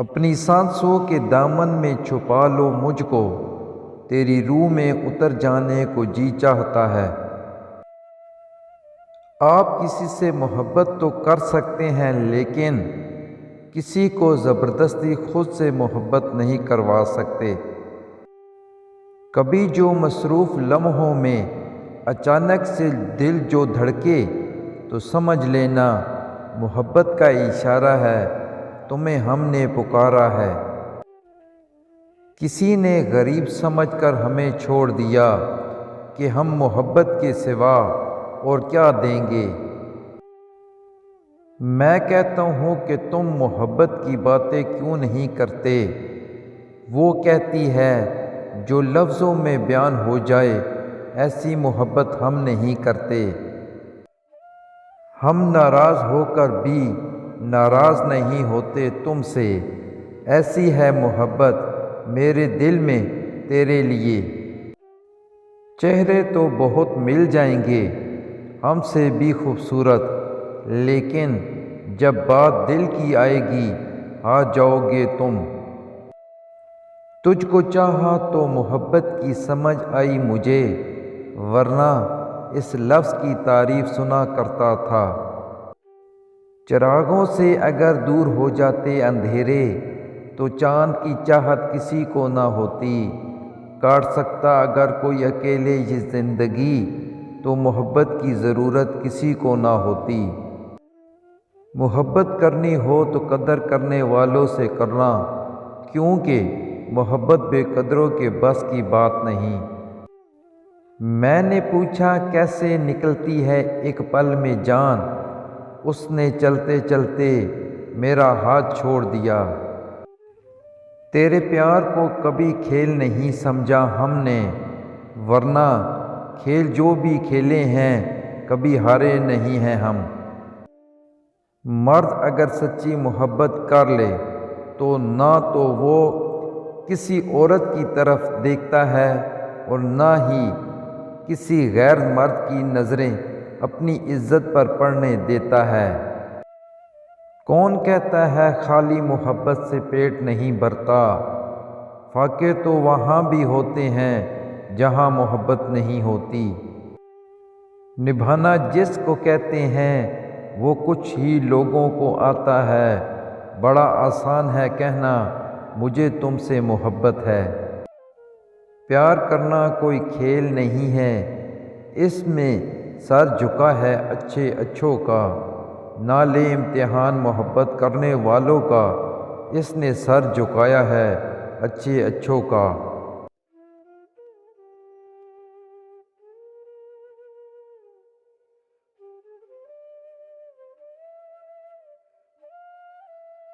اپنی سانسوں کے دامن میں چھپا لو مجھ کو، تیری روح میں اتر جانے کو جی چاہتا ہے۔ آپ کسی سے محبت تو کر سکتے ہیں لیکن کسی کو زبردستی خود سے محبت نہیں کروا سکتے۔ کبھی جو مصروف لمحوں میں اچانک سے دل جو دھڑکے تو سمجھ لینا محبت کا اشارہ ہے، تمہیں ہم نے پکارا ہے۔ کسی نے غریب سمجھ کر ہمیں چھوڑ دیا کہ ہم محبت کے سوا اور کیا دیں گے۔ میں کہتا ہوں کہ تم محبت کی باتیں کیوں نہیں کرتے؟ وہ کہتی ہے جو لفظوں میں بیان ہو جائے، ایسی محبت ہم نہیں کرتے۔ ہم ناراض ہو کر بھی ناراض نہیں ہوتے تم سے، ایسی ہے محبت میرے دل میں تیرے لیے۔ چہرے تو بہت مل جائیں گے ہم سے بھی خوبصورت، لیکن جب بات دل کی آئے گی آ جاؤ گے تم۔ تجھ کو چاہا تو محبت کی سمجھ آئی مجھے، ورنہ اس لفظ کی تعریف سنا کرتا تھا۔ چراغوں سے اگر دور ہو جاتے اندھیرے تو چاند کی چاہت کسی کو نہ ہوتی۔ کاٹ سکتا اگر کوئی اکیلے یہ زندگی تو محبت کی ضرورت کسی کو نہ ہوتی۔ محبت کرنی ہو تو قدر کرنے والوں سے کرنا، کیونکہ محبت بے قدروں کے بس کی بات نہیں۔ میں نے پوچھا کیسے نکلتی ہے ایک پل میں جان، اس نے چلتے چلتے میرا ہاتھ چھوڑ دیا۔ تیرے پیار کو کبھی کھیل نہیں سمجھا ہم نے، ورنہ کھیل جو بھی کھیلے ہیں کبھی ہارے نہیں ہیں ہم۔ مرد اگر سچی محبت کر لے تو نہ تو وہ کسی عورت کی طرف دیکھتا ہے اور نہ ہی کسی غیر مرد کی نظریں اپنی عزت پر پڑنے دیتا ہے۔ کون کہتا ہے خالی محبت سے پیٹ نہیں بھرتا؟ فاقے تو وہاں بھی ہوتے ہیں جہاں محبت نہیں ہوتی۔ نبھانا جس کو کہتے ہیں وہ کچھ ہی لوگوں کو آتا ہے، بڑا آسان ہے کہنا مجھے تم سے محبت ہے۔ پیار کرنا کوئی کھیل نہیں ہے، اس میں سر جھکا ہے اچھے اچھوں کا۔ نہ لے امتحان محبت کرنے والوں کا، اس نے سر جھکایا ہے اچھے اچھوں کا۔